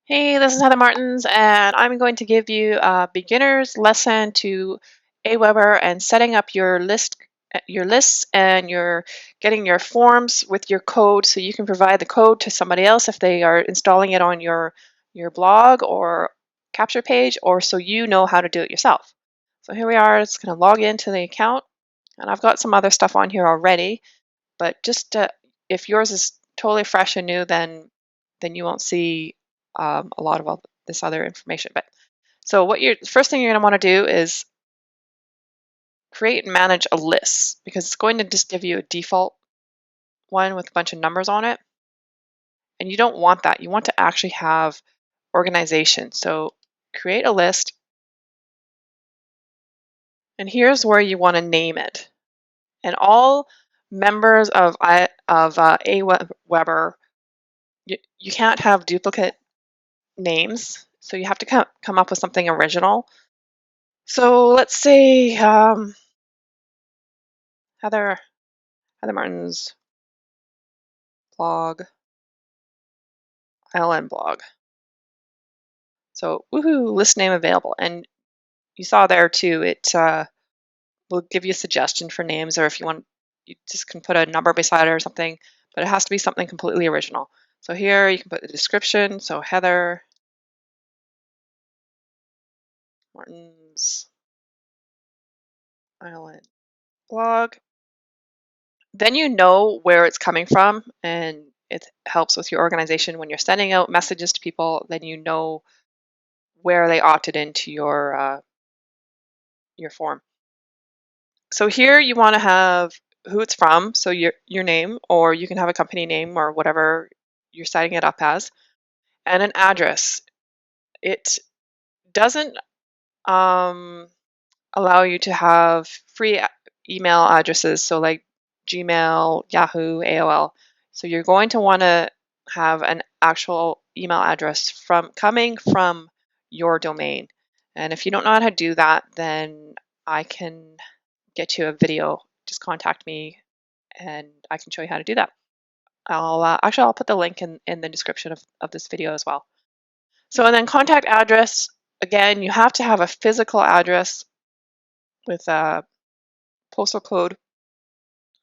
Hey, this is Heather Martins, and I'm going to give you a beginner's lesson to Aweber and setting up your lists, and your getting your forms with your code, so you can provide the code to somebody else if they are installing it on your blog or capture page, or so you know how to do it yourself. So here we are. It's going to log into the account, and I've got some other stuff on here already, but just if yours is totally fresh and new, then you won't see a lot of all this other information. But so the first thing you're going to want to do is create and manage a list, because it's going to just give you a default one with a bunch of numbers on it. And you don't want that. You want to actually have organization. So create a list, and here's where you want to name it. And all members of Aweber, you can't have duplicate names. So you have to come up with something original. So let's say Heather Martin's blog, ILN blog. So woohoo, list name available. And you saw there too, it will give you a suggestion for names, or if you want, you just can put a number beside it or something, but it has to be something completely original. So here you can put the description. So Heather Martin's ILN blog. Then you know where it's coming from, and it helps with your organization when you're sending out messages to people. Then you know where they opted into your form. So here you want to have who it's from, so your name, or you can have a company name or whatever you're setting it up as, and an address. It doesn't allow you to have free email addresses, so like Gmail, Yahoo, AOL. So you're going to want to have an actual email address coming from your domain. And if you don't know how to do that, then I can get you a video. Just contact me and I can show you how to do that. I'll put the link in the description of this video as well. So, and then contact address, again, you have to have a physical address with a postal code.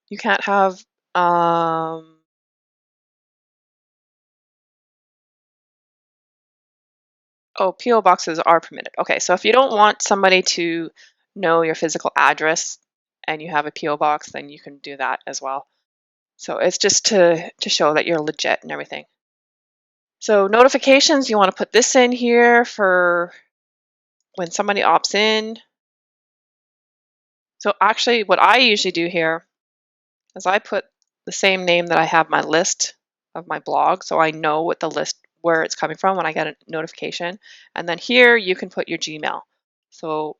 You can't have PO boxes are permitted. Okay, so if you don't want somebody to know your physical address and you have a PO box, then you can do that as well. So it's just to show that you're legit and everything. So notifications, you want to put this in here for when somebody opts in. So actually what I usually do here is I put the same name that I have my list of my blog, so I know what the list, where it's coming from when I get a notification. And then here you can put your Gmail. So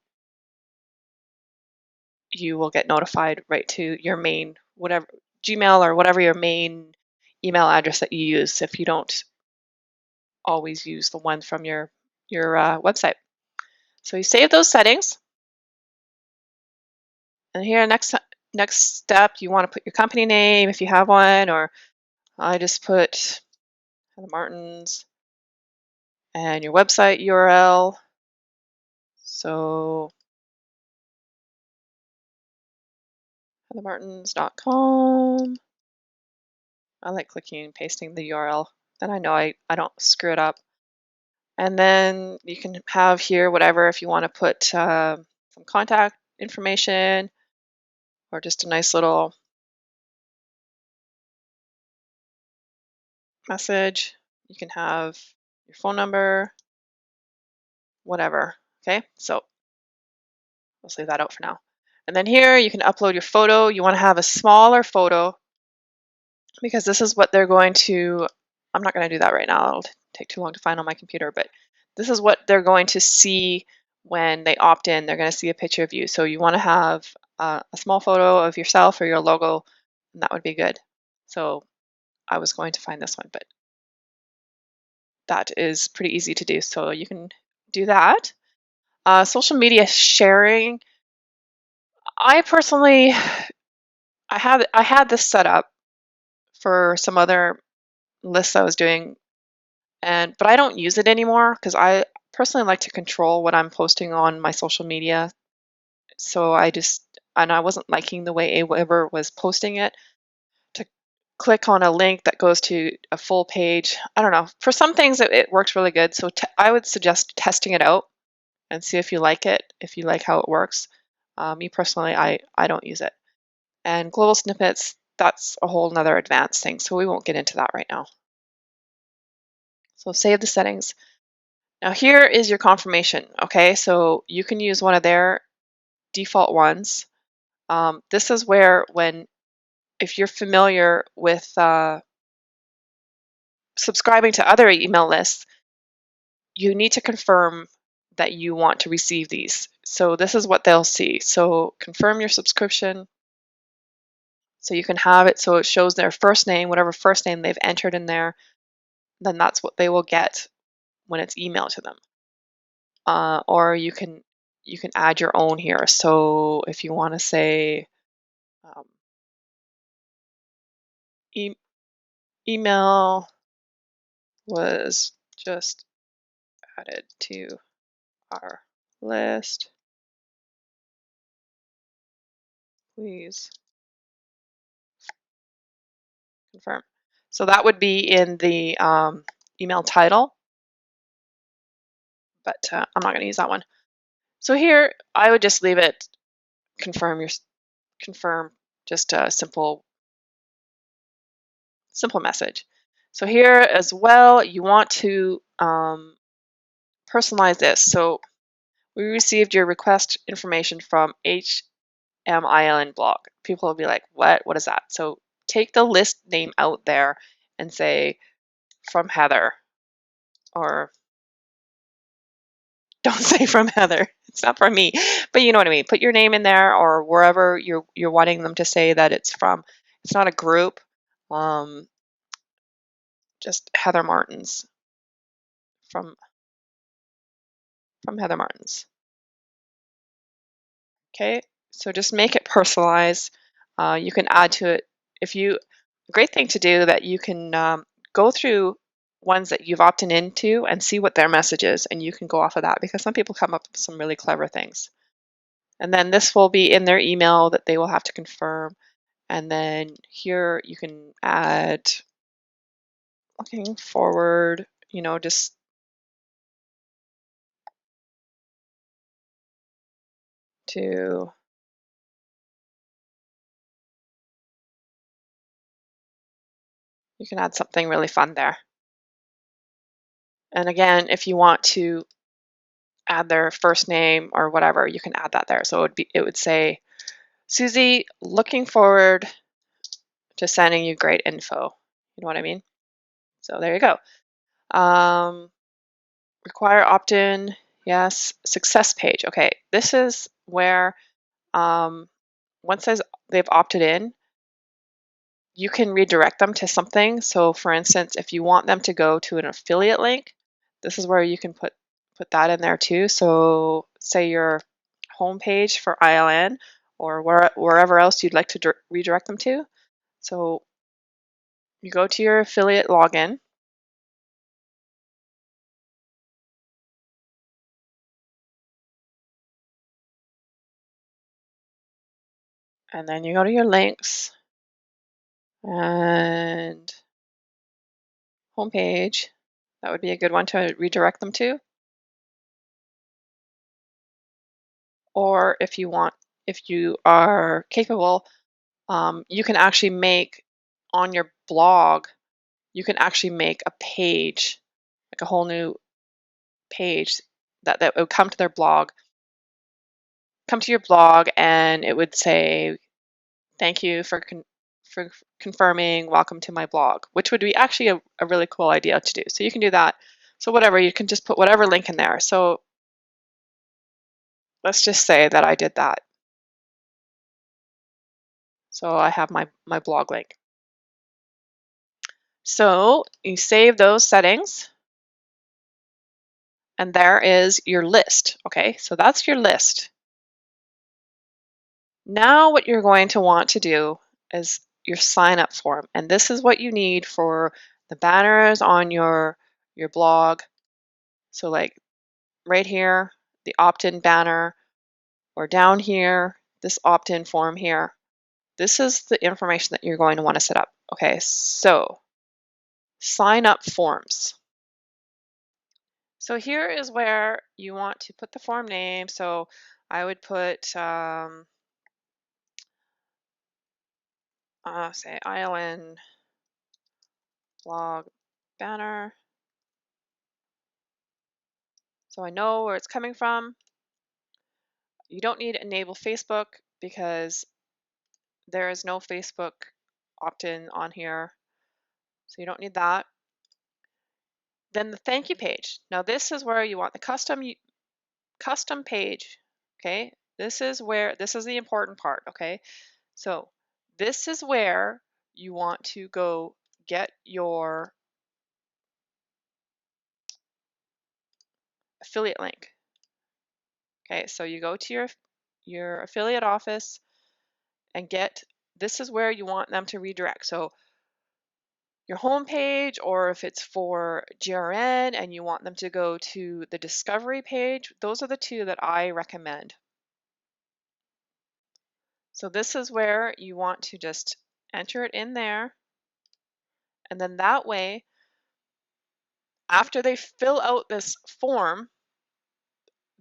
you will get notified right to your main, whatever, Gmail or whatever your main email address that you use, if you don't always use the one from your website. So you save those settings. And here, next step, you want to put your company name if you have one, or I just put Heather Martins and your website URL. So heathermartins.com. I like clicking and pasting the URL. Then I know I don't screw it up. And then you can have here whatever, if you want to put some contact information or just a nice little message. You can have your phone number, whatever. Okay, so we'll leave that out for now. And then here you can upload your photo. You want to have a smaller photo because this is what they're going to, I'm not going to do that right now. It'll take too long to find on my computer, but this is what they're going to see when they opt in. They're going to see a picture of you. So you want to have a small photo of yourself or your logo, and that would be good. So I was going to find this one, but that is pretty easy to do. So you can do that. Social media sharing. I personally, I had this set up for some other lists I was doing, But I don't use it anymore because I personally like to control what I'm posting on my social media. So and I wasn't liking the way Aweber was posting it to click on a link that goes to a full page. I don't know. For some things, it works really good. So I would suggest testing it out and see if you like it, if you like how it works. Me personally, I don't use it. And global snippets, that's a whole nother advanced thing. So we won't get into that right now. So save the settings. Now here is your confirmation. Okay, so you can use one of their default ones. This is where if you're familiar with subscribing to other email lists, you need to confirm that you want to receive these. So this is what they'll see. So confirm your subscription. So you can have it so it shows their first name, whatever first name they've entered in there, then that's what they will get when it's emailed to them. Or you can add your own here. So if you want to say um, email was just added to our list, please confirm. So that would be in the email title, but I'm not going to use that one. So here I would just leave it confirm, just a simple message. So here as well, you want to personalize this. So we received your request information from HMILN blog. People will be like, what is that? So take the list name out there and say from Heather, or don't say from Heather. It's not from me, but you know what I mean. Put your name in there or wherever you're wanting them to say that it's from. It's not a group. Just Heather Martins from Heather Martins. Okay, so just make it personalized. You can add to it a great thing to do that you can go through ones that you've opted into and see what their message is, and you can go off of that because some people come up with some really clever things. And then this will be in their email that they will have to confirm. And then here you can add looking forward, just to you can add something really fun there. And again, if you want to add their first name or whatever, you can add that there. So it would say, Susie, looking forward to sending you great info. You know what I mean? So there you go. Require opt-in, yes. Success page. Okay, this is where once they've opted in, you can redirect them to something. So for instance, if you want them to go to an affiliate link, this is where you can put that in there too. So say your homepage for ILN or wherever else you'd like to redirect them to. So you go to your affiliate login. And then you go to your links and homepage. That would be a good one to redirect them to. Or if you are capable, you can actually make on your blog, you can actually make a page, like a whole new page that would come to their blog, come to your blog, and it would say, thank you for confirming, welcome to my blog, which would be actually a really cool idea to do. So you can do that. So whatever, you can just put whatever link in there. So let's just say that I did that. So I have my blog link. So you save those settings, and there is your list. Okay, so that's your list. Now what you're going to want to do is your sign up form, and this is what you need for the banners on your your blog. So like right here, the opt-in banner, or down here, this opt-in form here. This is the information that you're going to want to set up. Okay, so sign up forms. So here is where you want to put the form name. So I would put, say ILN blog banner. So I know where it's coming from. You don't need to enable Facebook because there is no Facebook opt-in on here. So you don't need that. Then the thank you page. Now this is where you want the custom page. Okay, this is the important part. Okay, so this is where you want to go get your affiliate link. Okay, so you go to your affiliate office and this is where you want them to redirect. So your home page, or if it's for GRN and you want them to go to the discovery page, those are the two that I recommend. So this is where you want to just enter it in there, and then that way, after they fill out this form,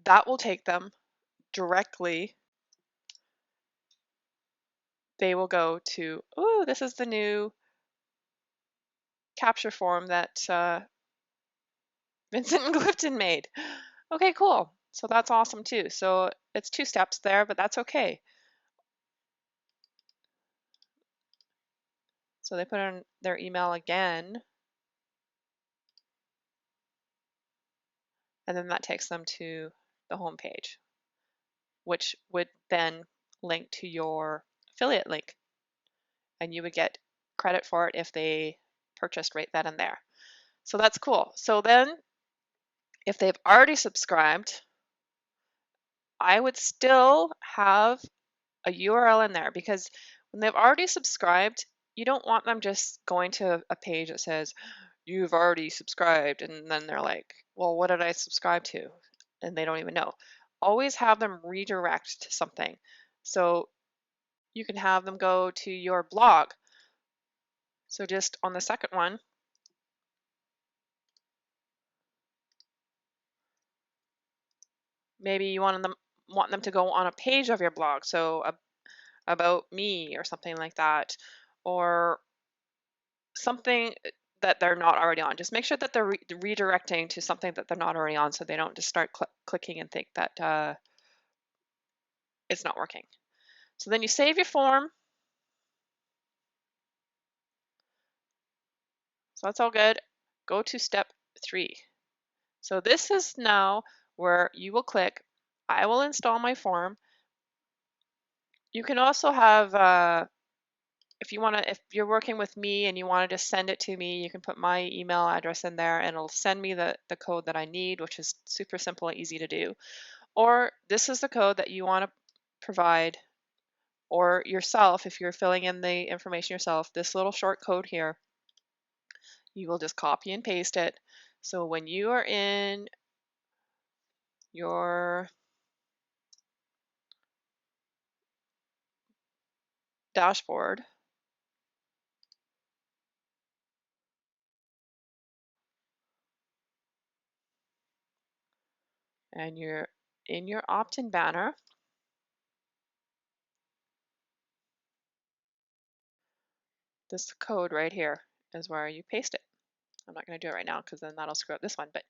that will take them directly. They will go to, oh, this is the new capture form that Vincent and Clifton made. Okay, cool. So that's awesome too. So it's 2 steps there, but that's okay. So they put in their email again, and then that takes them to the home page, which would then link to your affiliate link, and you would get credit for it if they purchased right then and there. So that's cool. So then if they've already subscribed, I would still have a URL in there, because when they've already subscribed, you don't want them just going to a page that says, you've already subscribed, and then they're like, well, what did I subscribe to? And they don't even know. Always have them redirect to something. So you can have them go to your blog. So just on the second one, maybe you want them to go on a page of your blog, so about me or something like that, or something that they're not already on. Just make sure that they're redirecting to something that they're not already on, so they don't just start clicking and think that it's not working. So then you save your form. So that's all good. Go to step 3. So this is now where you will click, I will install my form. You can also have, if you're working with me and you want to just send it to me, you can put my email address in there and it'll send me the code that I need, which is super simple and easy to do. Or this is the code that you want to provide, or yourself, if you're filling in the information yourself, this little short code here, you will just copy and paste it. So when you are in your dashboard, and you're in your opt-in banner, this code right here is where you paste it. I'm not going to do it right now because then that'll screw up this one, but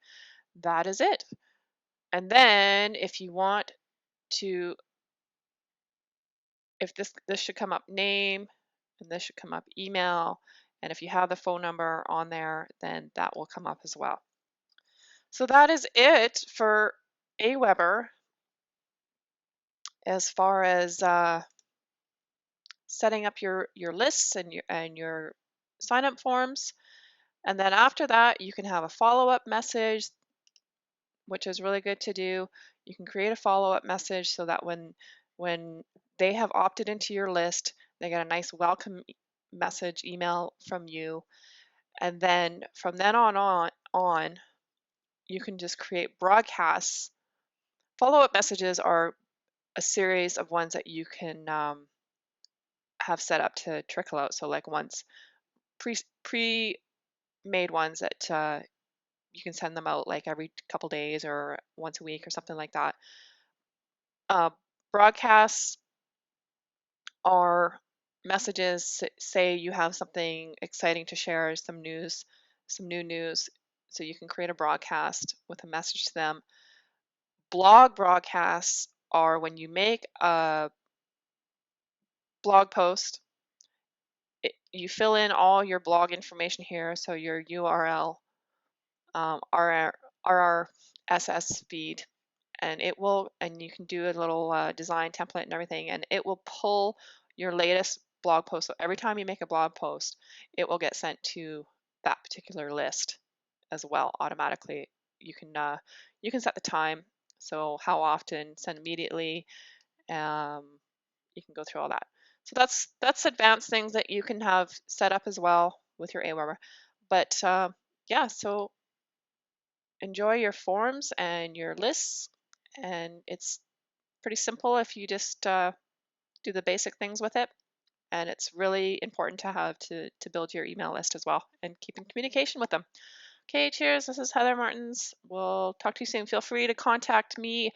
that is it. And then if you want to, if this should come up name, and this should come up email, and if you have the phone number on there, then that will come up as well. So that is it for Aweber as far as setting up your lists and your sign up forms. And then after that, you can have a follow-up message, which is really good to do. You can create a follow-up message so that when they have opted into your list, they get a nice welcome message email from you. And then from then on, you can just create broadcasts. Follow-up messages are a series of ones that you can have set up to trickle out. So like once pre-made ones that you can send them out like every couple days or once a week or something like that. Broadcasts are messages. Say you have something exciting to share, some news, some new news, so you can create a broadcast with a message to them. Blog broadcasts are when you make a blog post, you fill in all your blog information here, so your URL, RSS feed, and you can do a little design template and everything, and it will pull your latest blog post. So every time you make a blog post, it will get sent to that particular list as well automatically. You can set the time, so how often, send immediately. You can go through all that. So that's advanced things that you can have set up as well with your Aweber. But yeah, so enjoy your forms and your lists, and it's pretty simple if you just do the basic things with it. And it's really important to have to build your email list as well and keep in communication with them. Okay, cheers. This is Heather Martins. We'll talk to you soon. Feel free to contact me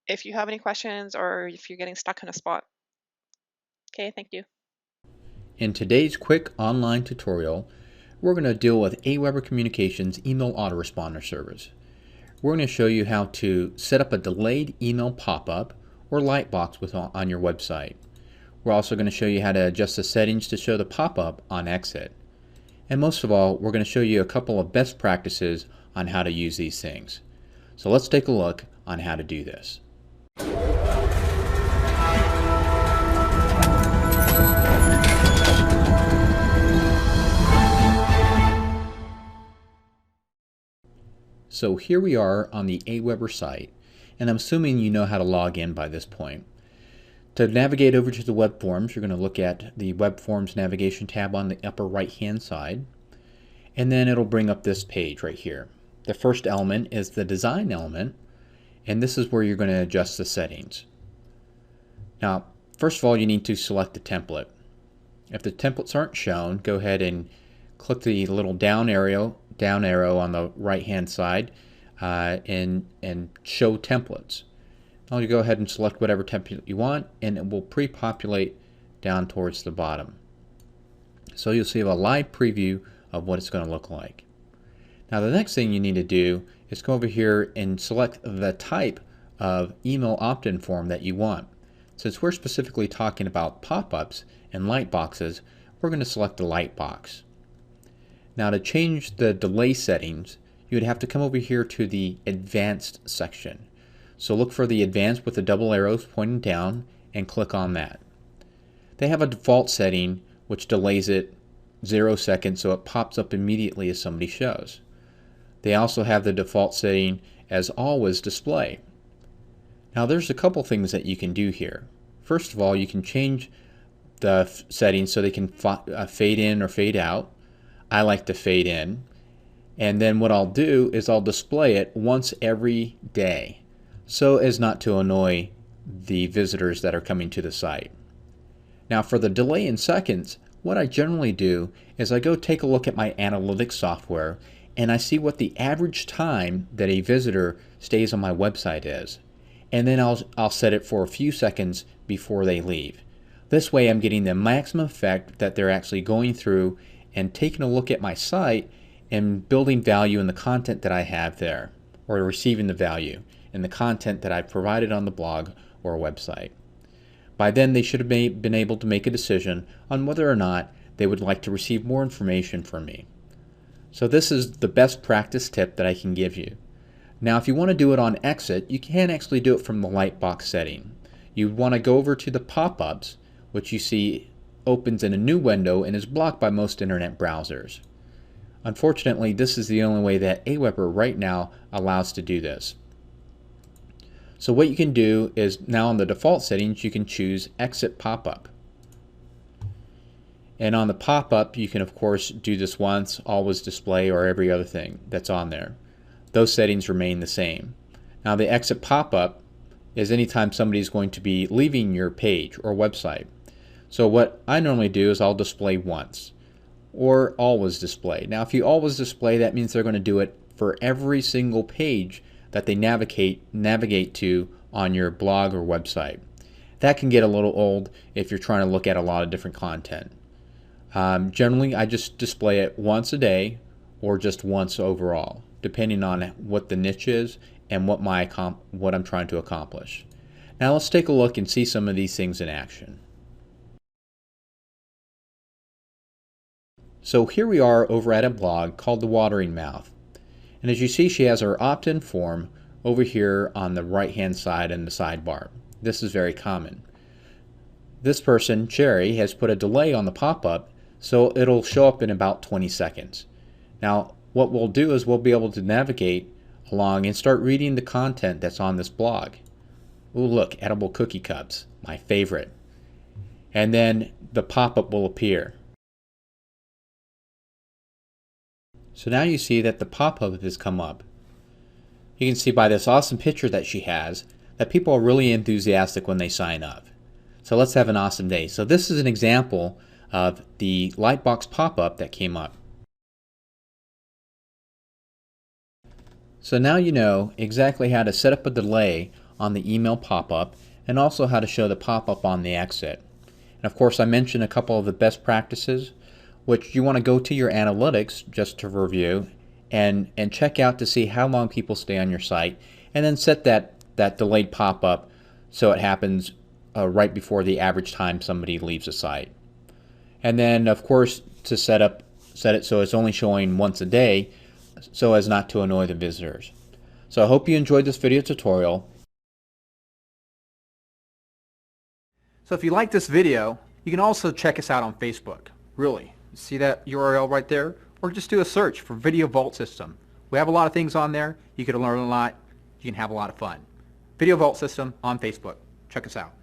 if you have any questions or if you're getting stuck in a spot. Okay, thank you. In today's quick online tutorial, we're going to deal with Aweber Communications email autoresponder service. We're going to show you how to set up a delayed email pop-up or lightbox on your website. We're also going to show you how to adjust the settings to show the pop-up on exit. And most of all, we're going to show you a couple of best practices on how to use these things. So let's take a look on how to do this. So here we are on the Aweber site, and I'm assuming you know how to log in by this point. To navigate over to the web forms, you're going to look at the web forms navigation tab on the upper right hand side, and then it'll bring up this page right here. The first element is the design element, and this is where you're going to adjust the settings. Now, first of all, you need to select the template. If the templates aren't shown, go ahead and click the little down arrow on the right hand side and show templates. Now you go ahead and select whatever template you want, and it will pre-populate down towards the bottom. So you'll see a live preview of what it's going to look like. Now the next thing you need to do is go over here and select the type of email opt-in form that you want. Since we're specifically talking about pop-ups and light boxes, we're going to select the light box. Now to change the delay settings, you would have to come over here to the advanced section. So look for the advanced with the double arrows pointing down and click on that. They have a default setting which delays it 0 seconds, so it pops up immediately as somebody shows. They also have the default setting as always display. Now there's a couple things that you can do here. First of all, you can change the settings so they can fade in or fade out. I like to fade in. And then what I'll do is I'll display it once every day so as not to annoy the visitors that are coming to the site. Now for the delay in seconds, what I generally do is I go take a look at my analytics software and I see what the average time that a visitor stays on my website is. And then I'll set it for a few seconds before they leave. This way I'm getting the maximum effect that they're actually going through and taking a look at my site and building value in the content that I have there, or receiving the value in the content that I've provided on the blog or website. By then they should have been able to make a decision on whether or not they would like to receive more information from me. So this is the best practice tip that I can give you. Now if you want to do it on exit, you can actually do it from the lightbox setting. You want to go over to the pop-ups, which you see opens in a new window and is blocked by most internet browsers. Unfortunately, this is the only way that Aweber right now allows to do this. So what you can do is now on the default settings you can choose exit pop-up. And on the pop-up, you can of course do this once, always display, or every other thing that's on there. Those settings remain the same. Now the exit pop-up is anytime somebody is going to be leaving your page or website. So what I normally do is I'll display once or always display. Now if you always display, that means they're going to do it for every single page that they navigate to on your blog or website. That can get a little old if you're trying to look at a lot of different content. Generally I just display it once a day or just once overall, depending on what the niche is and what I'm trying to accomplish. Now let's take a look and see some of these things in action. So here we are over at a blog called The Watering Mouth. And as you see, she has her opt-in form over here on the right-hand side in the sidebar. This is very common. This person, Cherry, has put a delay on the pop-up, so it'll show up in about 20 seconds. Now, what we'll do is we'll be able to navigate along and start reading the content that's on this blog. Ooh, look, edible cookie cups, my favorite. And then the pop-up will appear. So now you see that the pop-up has come up. You can see by this awesome picture that she has that people are really enthusiastic when they sign up. So let's have an awesome day. So this is an example of the Lightbox pop-up that came up. So now you know exactly how to set up a delay on the email pop-up and also how to show the pop-up on the exit. And of course I mentioned a couple of the best practices, which you want to go to your analytics just to review and check out to see how long people stay on your site, and then set that delayed pop-up so it happens right before the average time somebody leaves the site. And then of course to set it so it's only showing once a day so as not to annoy the visitors. So I hope you enjoyed this video tutorial. So if you like this video, you can also check us out on Facebook. Really, see that URL right there? Or just do a search for Video Vault System. We have a lot of things on there. You can learn a lot. You can have a lot of fun. Video Vault System on Facebook. Check us out.